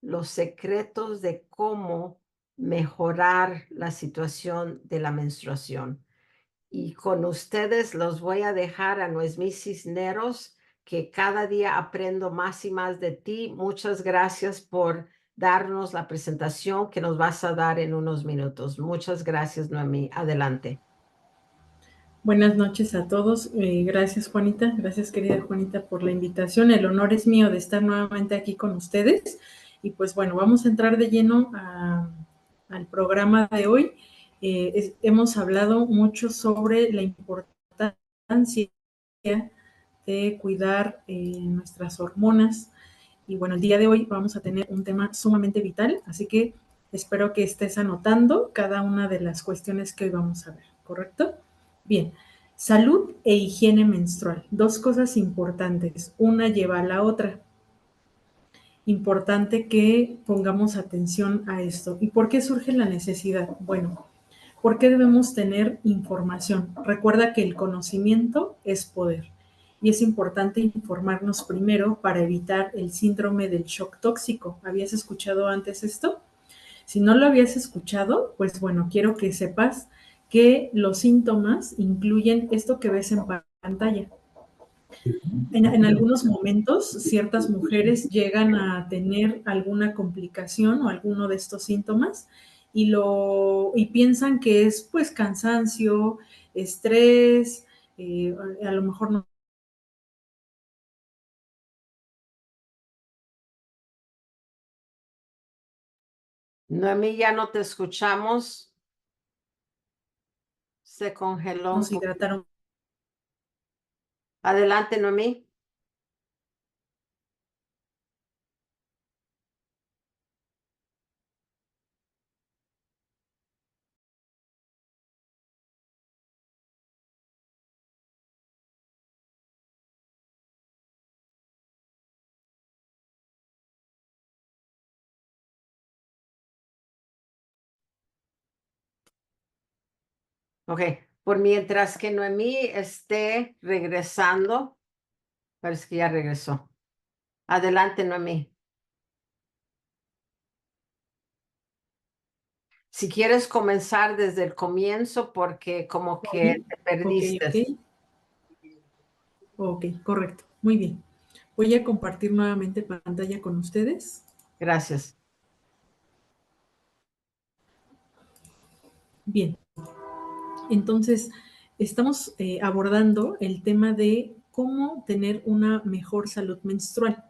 los secretos de cómo mejorar la situación de la menstruación. Y con ustedes los voy a dejar a Noemí Cisneros, que cada día aprendo más y más de ti. Muchas gracias por darnos la presentación que nos vas a dar en unos minutos. Muchas gracias, Noemí. Adelante. Buenas noches a todos. Gracias, Juanita. Gracias, querida Juanita, por la invitación. El honor es mío de estar nuevamente aquí con ustedes. Y pues bueno, vamos a entrar de lleno al programa de hoy. Hemos hablado mucho sobre la importancia de cuidar nuestras hormonas. Y bueno, el día de hoy vamos a tener un tema sumamente vital, así que espero que estés anotando cada una de las cuestiones que hoy vamos a ver, ¿correcto? Bien, salud e higiene menstrual, dos cosas importantes, una lleva a la otra. Importante que pongamos atención a esto. ¿Y por qué surge la necesidad? Bueno, ¿por qué debemos tener información? Recuerda que el conocimiento es poder y es importante informarnos primero para evitar el síndrome del shock tóxico. ¿Habías escuchado antes esto? Si no lo habías escuchado, pues bueno, quiero que sepas que los síntomas incluyen esto que ves en pantalla. En algunos momentos, ciertas mujeres llegan a tener alguna complicación o alguno de estos síntomas y piensan que es pues cansancio, estrés, a lo mejor no. Noemí, ya no te escuchamos. Se congeló un Nos poco. hidrataron. Adelante, Noemí. Ok, por mientras que Noemí esté regresando, parece que ya regresó. Adelante, Noemí. Si quieres comenzar desde el comienzo, porque como que te Ok, perdiste. ok, correcto, muy bien. Voy a compartir nuevamente pantalla con ustedes. Gracias. Bien, entonces estamos abordando el tema de cómo tener una mejor salud menstrual.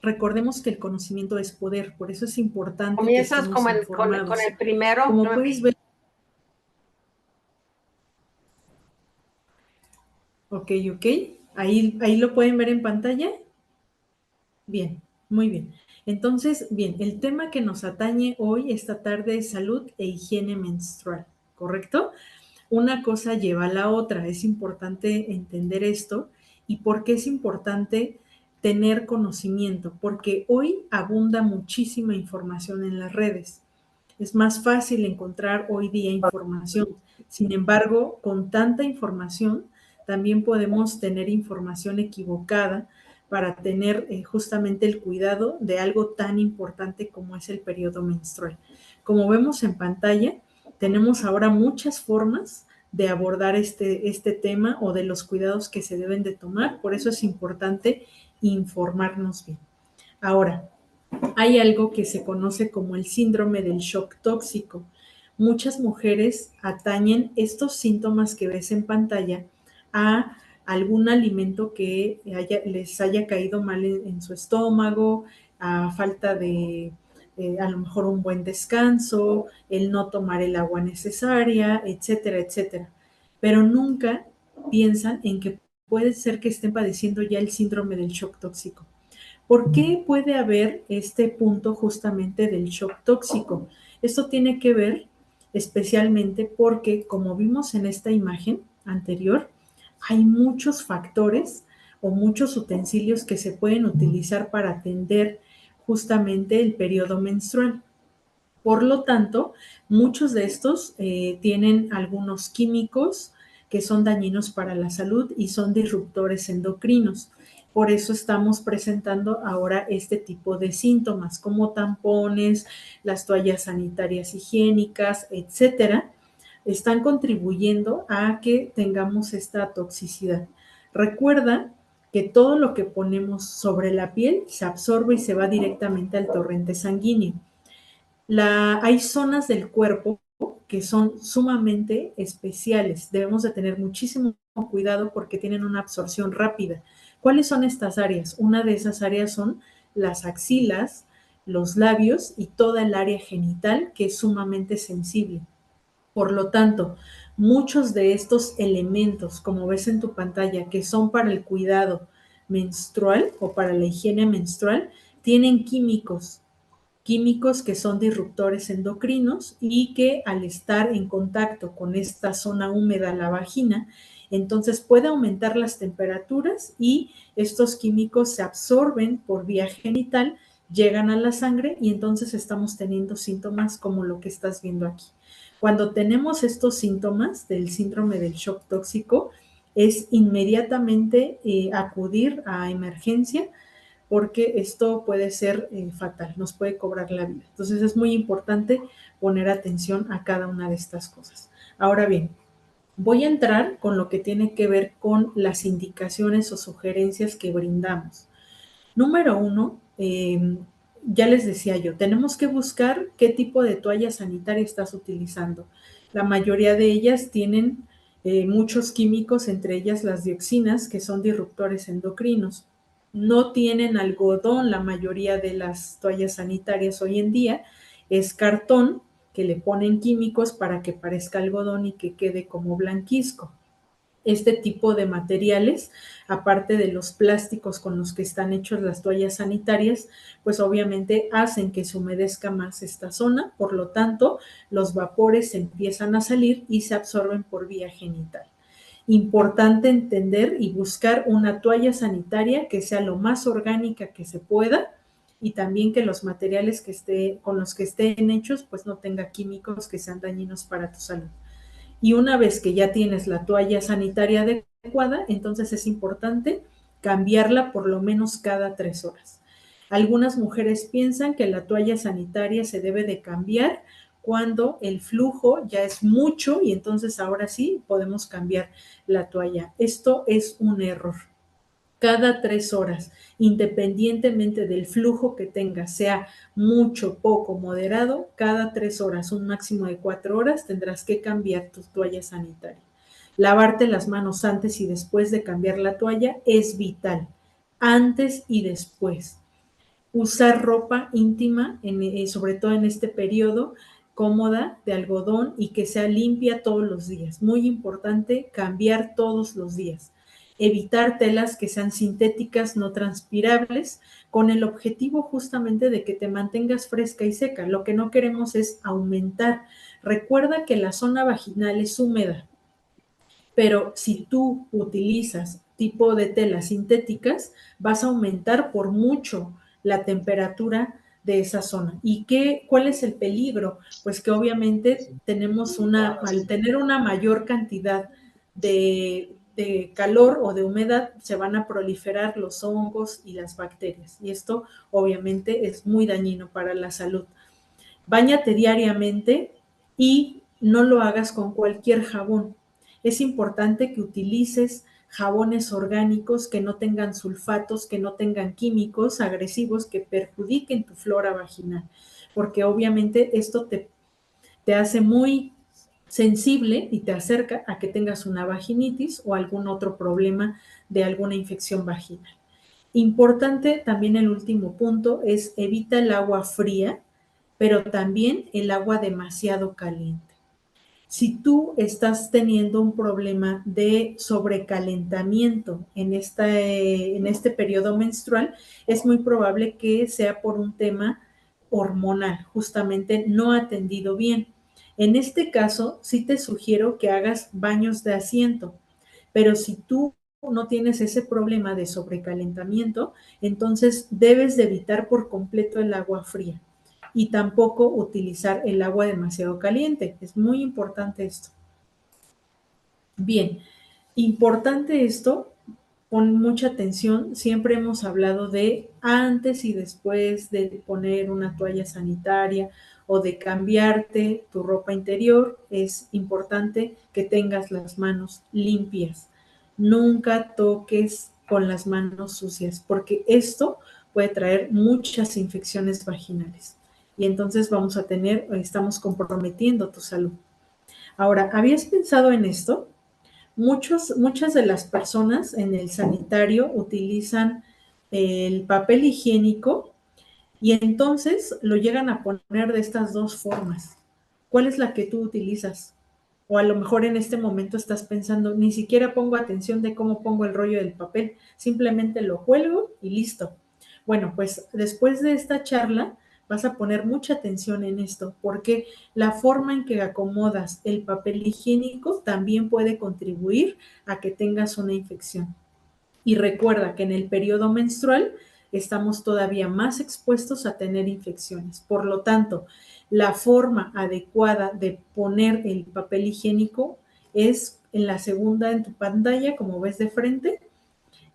Recordemos que el conocimiento es poder, por eso es importante que Comienzas estemos con informados. el primero, Como puedes Noemí. ver, ok, ahí lo pueden ver en pantalla. Bien, muy bien. Entonces, bien, el tema que nos atañe hoy, esta tarde, es salud e higiene menstrual, ¿correcto? Una cosa lleva a la otra, es importante entender esto. ¿Y por qué es importante tener conocimiento? Porque hoy abunda muchísima información en las redes. Es más fácil encontrar hoy día información. Sin embargo, con tanta información, también podemos tener información equivocada para tener justamente el cuidado de algo tan importante como es el periodo menstrual. Como vemos en pantalla, tenemos ahora muchas formas de abordar este tema o de los cuidados que se deben de tomar. Por eso es importante informarnos bien. Ahora, hay algo que se conoce como el síndrome del shock tóxico. Muchas mujeres atañen estos síntomas que ves en pantalla a algún alimento que les haya caído mal en su estómago, a falta de a lo mejor un buen descanso, el no tomar el agua necesaria, etcétera, etcétera. Pero nunca piensan en que puede ser que estén padeciendo ya el síndrome del shock tóxico. ¿Por qué puede haber este punto justamente del shock tóxico? Esto tiene que ver especialmente porque, como vimos en esta imagen anterior, hay muchos factores o muchos utensilios que se pueden utilizar para atender justamente el periodo menstrual. Por lo tanto, muchos de estos tienen algunos químicos que son dañinos para la salud y son disruptores endocrinos. Por eso estamos presentando ahora este tipo de síntomas, como tampones, las toallas sanitarias higiénicas, etcétera, están contribuyendo a que tengamos esta toxicidad. Recuerda que todo lo que ponemos sobre la piel se absorbe y se va directamente al torrente sanguíneo. Hay zonas del cuerpo que son sumamente especiales. Debemos de tener muchísimo cuidado porque tienen una absorción rápida. ¿Cuáles son estas áreas? Una de esas áreas son las axilas, los labios y toda el área genital, que es sumamente sensible. Por lo tanto, muchos de estos elementos, como ves en tu pantalla, que son para el cuidado menstrual o para la higiene menstrual, tienen químicos que son disruptores endocrinos y que al estar en contacto con esta zona húmeda, la vagina, entonces puede aumentar las temperaturas y estos químicos se absorben por vía genital, llegan a la sangre y entonces estamos teniendo síntomas como lo que estás viendo aquí. Cuando tenemos estos síntomas del síndrome del shock tóxico, es inmediatamente acudir a emergencia porque esto puede ser fatal, nos puede cobrar la vida. Entonces es muy importante poner atención a cada una de estas cosas. Ahora bien, voy a entrar con lo que tiene que ver con las indicaciones o sugerencias que brindamos. Número uno, ya les decía yo, tenemos que buscar qué tipo de toalla sanitaria estás utilizando. La mayoría de ellas tienen muchos químicos, entre ellas las dioxinas, que son disruptores endocrinos. No tienen algodón la mayoría de las toallas sanitarias hoy en día, es cartón que le ponen químicos para que parezca algodón y que quede como blanquizco. Este tipo de materiales, aparte de los plásticos con los que están hechos las toallas sanitarias, pues obviamente hacen que se humedezca más esta zona, por lo tanto, los vapores empiezan a salir y se absorben por vía genital. Importante entender y buscar una toalla sanitaria que sea lo más orgánica que se pueda y también que los materiales con los que estén hechos pues no tenga químicos que sean dañinos para tu salud. Y una vez que ya tienes la toalla sanitaria adecuada, entonces es importante cambiarla por lo menos cada 3 horas. Algunas mujeres piensan que la toalla sanitaria se debe de cambiar cuando el flujo ya es mucho y entonces ahora sí podemos cambiar la toalla. Esto es un error. Cada 3 horas, independientemente del flujo que tengas, sea mucho, poco, moderado, cada 3 horas, un máximo de 4 horas, tendrás que cambiar tu toalla sanitaria. Lavarte las manos antes y después de cambiar la toalla es vital, antes y después. Usar ropa íntima, sobre todo en este periodo, cómoda, de algodón y que sea limpia todos los días. Muy importante cambiar todos los días. Evitar telas que sean sintéticas, no transpirables, con el objetivo justamente de que te mantengas fresca y seca. Lo que no queremos es aumentar. Recuerda que la zona vaginal es húmeda, pero si tú utilizas tipo de telas sintéticas, vas a aumentar por mucho la temperatura de esa zona. ¿Y cuál es el peligro? Pues que obviamente al tener una mayor cantidad de calor o de humedad, se van a proliferar los hongos y las bacterias. Y esto obviamente es muy dañino para la salud. Báñate diariamente y no lo hagas con cualquier jabón. Es importante que utilices jabones orgánicos que no tengan sulfatos, que no tengan químicos agresivos que perjudiquen tu flora vaginal, porque obviamente esto te hace muy sensible y te acerca a que tengas una vaginitis o algún otro problema de alguna infección vaginal. Importante también el último punto es evita el agua fría, pero también el agua demasiado caliente. Si tú estás teniendo un problema de sobrecalentamiento en este periodo menstrual, es muy probable que sea por un tema hormonal, justamente no atendido bien. En este caso, sí te sugiero que hagas baños de asiento, pero si tú no tienes ese problema de sobrecalentamiento, entonces debes de evitar por completo el agua fría y tampoco utilizar el agua demasiado caliente. Es muy importante esto. Bien, importante esto pon mucha atención, siempre hemos hablado de antes y después de poner una toalla sanitaria o de cambiarte tu ropa interior, es importante que tengas las manos limpias. Nunca toques con las manos sucias, porque esto puede traer muchas infecciones vaginales. Y entonces estamos comprometiendo tu salud. Ahora, ¿habías pensado en esto? Muchas de las personas en el sanitario utilizan el papel higiénico y entonces lo llegan a poner de estas dos formas. ¿Cuál es la que tú utilizas? O a lo mejor en este momento estás pensando, ni siquiera pongo atención de cómo pongo el rollo del papel, simplemente lo cuelgo y listo. Bueno, pues después de esta charla vas a poner mucha atención en esto, porque la forma en que acomodas el papel higiénico también puede contribuir a que tengas una infección. Y recuerda que en el periodo menstrual estamos todavía más expuestos a tener infecciones. Por lo tanto, la forma adecuada de poner el papel higiénico es en la segunda en tu pantalla, como ves de frente,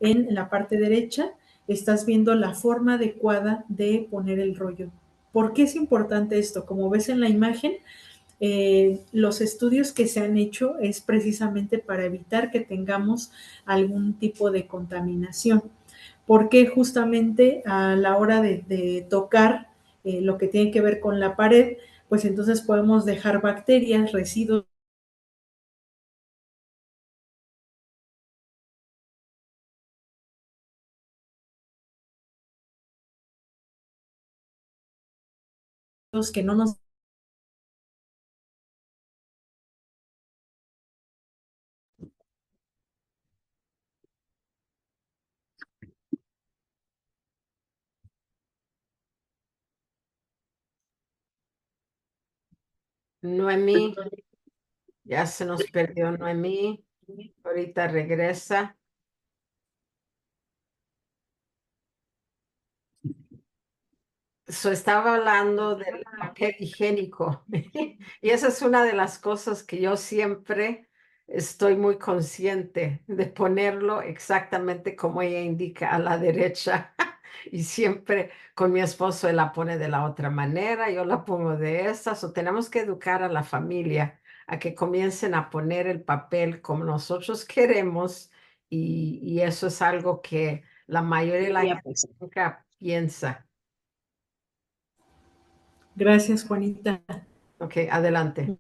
en la parte derecha, estás viendo la forma adecuada de poner el rollo. ¿Por qué es importante esto? Como ves en la imagen, los estudios que se han hecho es precisamente para evitar que tengamos algún tipo de contaminación, porque justamente a la hora de tocar lo que tiene que ver con la pared, pues entonces podemos dejar bacterias, residuos que no nos... Noemí, ya se nos perdió Noemí. Ahorita regresa. Estaba hablando del papel higiénico y esa es una de las cosas que yo siempre estoy muy consciente de ponerlo exactamente como ella indica a la derecha y siempre con mi esposo él la pone de la otra manera, yo la pongo de estas o tenemos que educar a la familia a que comiencen a poner el papel como nosotros queremos y eso es algo que la mayoría de la gente nunca piensa. Gracias, Juanita. Ok, adelante.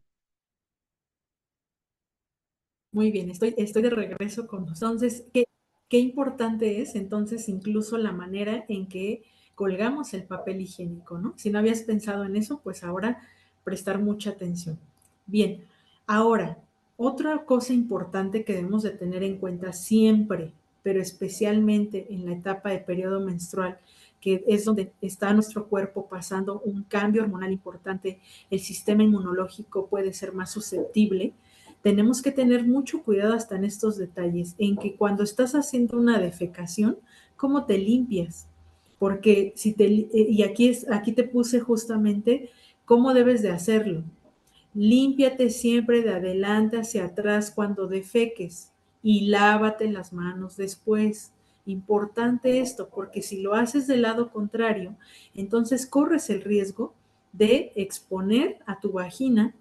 Muy bien, estoy de regreso con entonces, ¿qué importante es entonces incluso la manera en que colgamos el papel higiénico, ¿no? Si no habías pensado en eso, pues ahora prestar mucha atención. Bien, ahora, otra cosa importante que debemos de tener en cuenta siempre, pero especialmente en la etapa de periodo menstrual, que es donde está nuestro cuerpo pasando un cambio hormonal importante, el sistema inmunológico puede ser más susceptible. Tenemos que tener mucho cuidado hasta en estos detalles, en que cuando estás haciendo una defecación, ¿cómo te limpias? Porque si te, y aquí te puse justamente cómo debes de hacerlo. Límpiate siempre de adelante hacia atrás cuando defeques y lávate las manos después. Importante esto, porque si lo haces del lado contrario, entonces corres el riesgo de exponer a tu vagina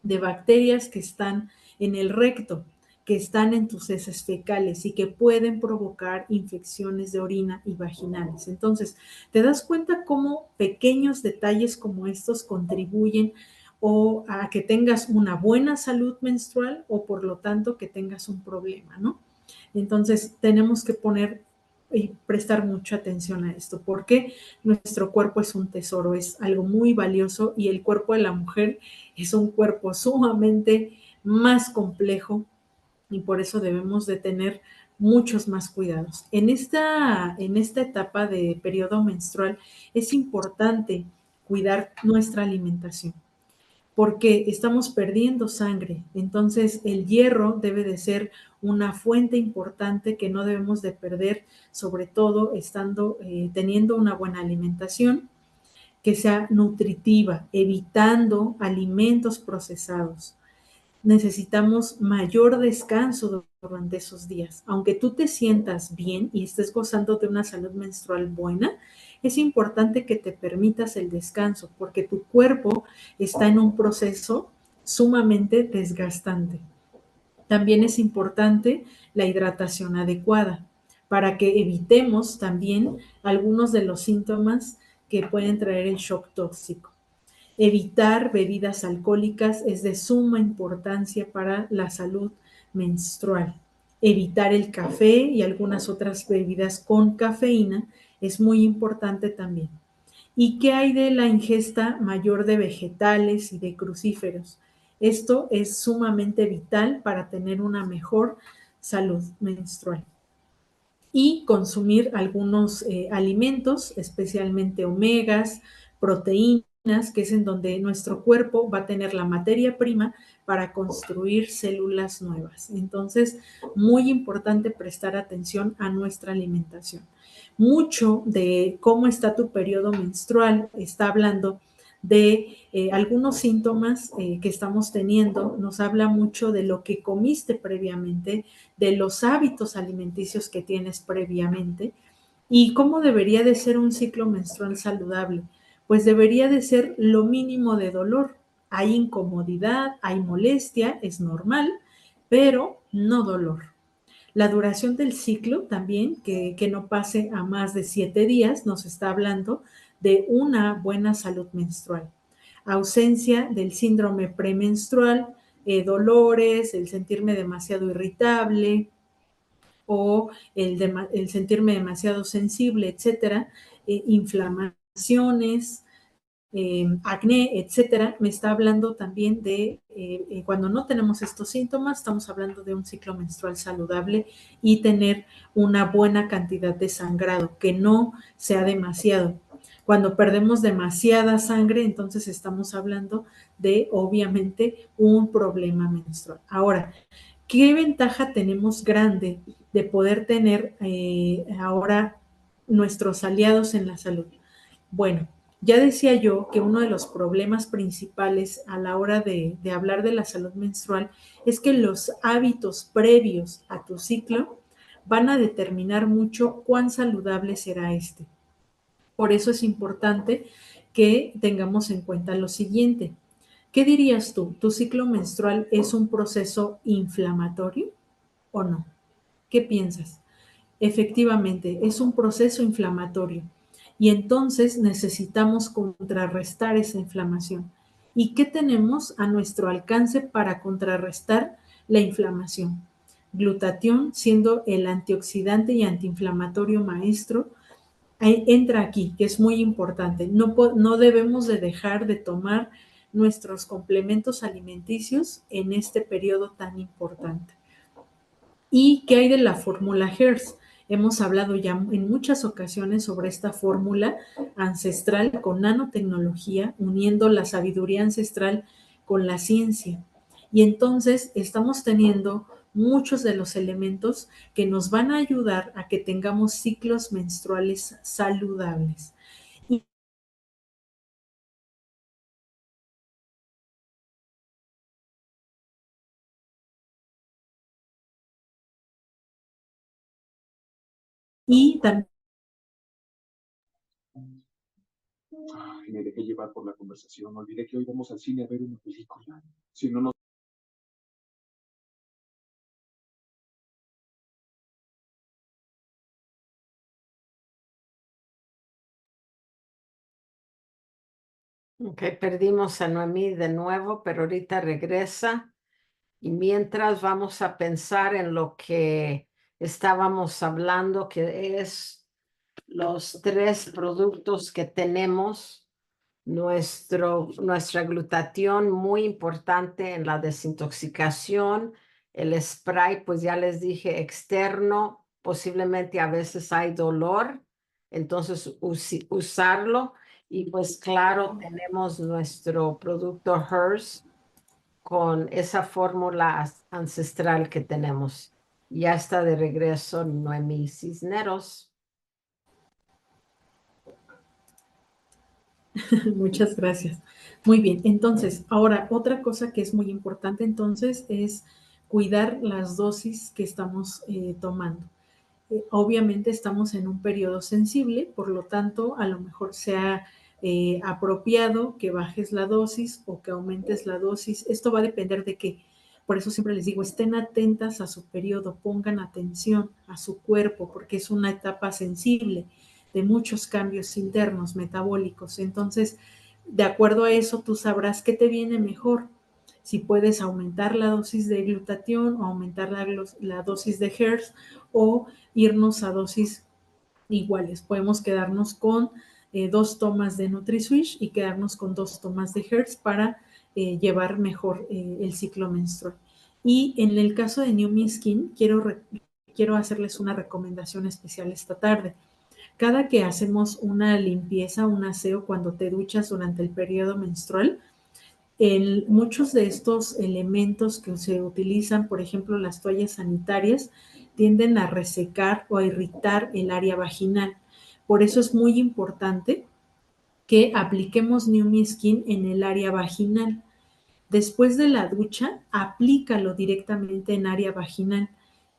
de bacterias que están en el recto, que están en tus heces fecales y que pueden provocar infecciones de orina y vaginales. Entonces, ¿te das cuenta cómo pequeños detalles como estos contribuyen o a que tengas una buena salud menstrual o por lo tanto que tengas un problema, ¿no? Entonces tenemos que poner y prestar mucha atención a esto, porque nuestro cuerpo es un tesoro, es algo muy valioso y el cuerpo de la mujer es un cuerpo sumamente más complejo y por eso debemos de tener muchos más cuidados. En esta etapa de periodo menstrual es importante cuidar nuestra alimentación porque estamos perdiendo sangre. Entonces, el hierro debe de ser una fuente importante que no debemos de perder, sobre todo teniendo una buena alimentación que sea nutritiva, evitando alimentos procesados. necesitamos mayor descanso durante esos días. Aunque tú te sientas bien y estés gozando de una salud menstrual buena, es importante que te permitas el descanso porque tu cuerpo está en un proceso sumamente desgastante. También es importante la hidratación adecuada para que evitemos también algunos de los síntomas que pueden traer el shock tóxico. Evitar bebidas alcohólicas es de suma importancia para la salud menstrual. Evitar el café y algunas otras bebidas con cafeína es muy importante también. ¿Y qué hay de la ingesta mayor de vegetales y de crucíferos? Esto es sumamente vital para tener una mejor salud menstrual. Y consumir algunos alimentos, especialmente omegas, proteínas, que es en donde nuestro cuerpo va a tener la materia prima para construir células nuevas. Entonces, muy importante prestar atención a nuestra alimentación. Mucho de cómo está tu periodo menstrual está hablando de algunos síntomas que estamos teniendo, nos habla mucho de lo que comiste previamente, de los hábitos alimenticios que tienes previamente y cómo debería de ser un ciclo menstrual saludable. Pues debería de ser lo mínimo de dolor. Hay incomodidad, hay molestia, es normal, pero no dolor. La duración del ciclo también, que no pase a más de 7 días, nos está hablando de una buena salud menstrual. Ausencia del síndrome premenstrual, dolores, el sentirme demasiado irritable o el sentirme demasiado sensible, etcétera, inflamaciones, acné, etcétera, me está hablando también de cuando no tenemos estos síntomas, estamos hablando de un ciclo menstrual saludable y tener una buena cantidad de sangrado, que no sea demasiado. Cuando perdemos demasiada sangre, entonces estamos hablando de, obviamente, un problema menstrual. Ahora, ¿qué ventaja tenemos grande de poder tener ahora nuestros aliados en la salud? Bueno, ya decía yo que uno de los problemas principales a la hora de hablar de la salud menstrual es que los hábitos previos a tu ciclo van a determinar mucho cuán saludable será este. Por eso es importante que tengamos en cuenta lo siguiente. ¿Qué dirías tú? ¿Tu ciclo menstrual es un proceso inflamatorio o no? ¿Qué piensas? Efectivamente, es un proceso inflamatorio y entonces necesitamos contrarrestar esa inflamación. ¿Y qué tenemos a nuestro alcance para contrarrestar la inflamación? Glutatión, siendo el antioxidante y antiinflamatorio maestro, entra aquí, que es muy importante. No debemos de dejar de tomar nuestros complementos alimenticios en este periodo tan importante. ¿Y qué hay de la fórmula HERS? Hemos hablado ya en muchas ocasiones sobre esta fórmula ancestral con nanotecnología, uniendo la sabiduría ancestral con la ciencia. Y entonces estamos teniendo muchos de los elementos que nos van a ayudar a que tengamos ciclos menstruales saludables. Y y también Ay, me dejé llevar por la conversación. Olvidé que hoy vamos al cine a ver una película. Si no, no. Ok, perdimos a Noemí de nuevo, pero ahorita regresa. Y mientras vamos a pensar en lo que estábamos hablando, que es los 3 productos que tenemos, nuestra glutatión muy importante en la desintoxicación, el spray, pues ya les dije, externo, posiblemente a veces hay dolor, entonces usarlo. Y pues claro, tenemos nuestro producto HERS con esa fórmula ancestral que tenemos. Ya está de regreso Noemí Cisneros. Muchas gracias. Muy bien, entonces, ahora otra cosa que es muy importante entonces es cuidar las dosis que estamos tomando. Obviamente estamos en un periodo sensible, por lo tanto, a lo mejor sea apropiado que bajes la dosis o que aumentes la dosis. Esto va a depender de qué. Por eso siempre les digo, estén atentas a su periodo, pongan atención a su cuerpo, porque es una etapa sensible de muchos cambios internos metabólicos. Entonces, de acuerdo a eso, tú sabrás qué te viene mejor. Si puedes aumentar la dosis de glutatión o aumentar la dosis de HERS o irnos a dosis iguales. Podemos quedarnos con 2 tomas de NutriSwitch y quedarnos con 2 tomas de HERS para llevar mejor el ciclo menstrual. Y en el caso de New Me Skin, quiero hacerles una recomendación especial esta tarde. Cada que hacemos una limpieza, un aseo, cuando te duchas durante el periodo menstrual, muchos de estos elementos que se utilizan, por ejemplo, las toallas sanitarias, tienden a resecar o a irritar el área vaginal. Por eso es muy importante que apliquemos New Me Skin en el área vaginal. Después de la ducha, aplícalo directamente en área vaginal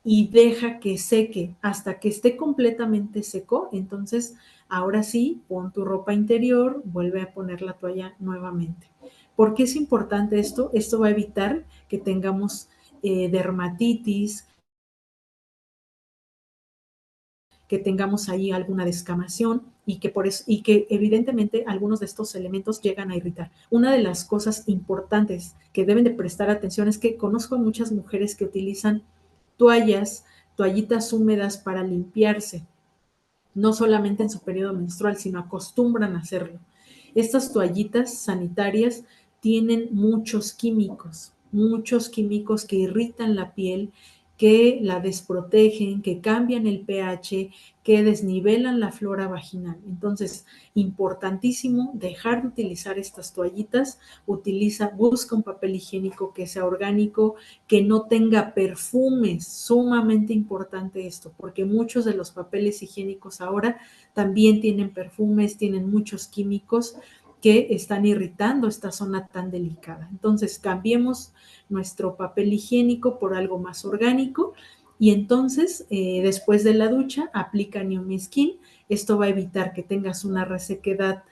y deja que seque hasta que esté completamente seco. Entonces, ahora sí, pon tu ropa interior, vuelve a poner la toalla nuevamente. ¿Por qué es importante esto? Esto va a evitar que tengamos dermatitis, que tengamos ahí alguna descamación y que evidentemente algunos de estos elementos llegan a irritar. Una de las cosas importantes que deben de prestar atención es que conozco a muchas mujeres que utilizan toallitas húmedas para limpiarse, no solamente en su periodo menstrual, sino acostumbran a hacerlo. Estas toallitas sanitarias tienen muchos químicos que irritan la piel, que la desprotegen, que cambian el pH, que desnivelan la flora vaginal. Entonces, importantísimo dejar de utilizar estas toallitas, busca un papel higiénico que sea orgánico, que no tenga perfumes, sumamente importante esto, porque muchos de los papeles higiénicos ahora también tienen perfumes, tienen muchos químicos que están irritando esta zona tan delicada. Entonces, cambiemos nuestro papel higiénico por algo más orgánico y entonces, después de la ducha, aplica New Me Skin. Esto va a evitar que tengas una resequedad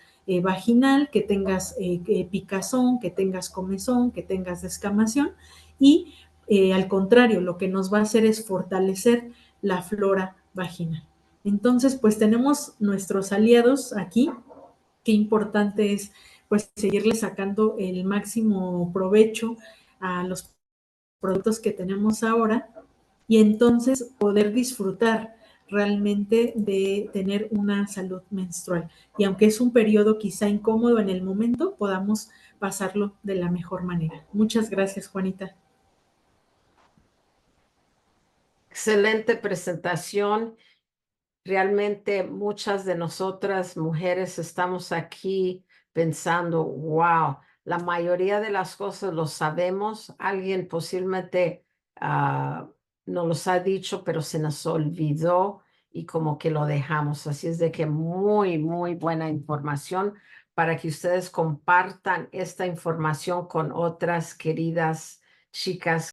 vaginal, que tengas picazón, que tengas comezón, que tengas descamación y al contrario, lo que nos va a hacer es fortalecer la flora vaginal. Entonces, pues tenemos nuestros aliados aquí. Qué importante es pues seguirle sacando el máximo provecho a los productos que tenemos ahora y entonces poder disfrutar realmente de tener una salud menstrual. Y aunque es un periodo quizá incómodo en el momento, podamos pasarlo de la mejor manera. Muchas gracias, Juanita. Excelente presentación. Realmente muchas de nosotras mujeres estamos aquí pensando, wow, la mayoría de las cosas lo sabemos. Alguien posiblemente nos los ha dicho, pero se nos olvidó y como que lo dejamos. Así es de que muy buena información para que ustedes compartan esta información con otras queridas chicas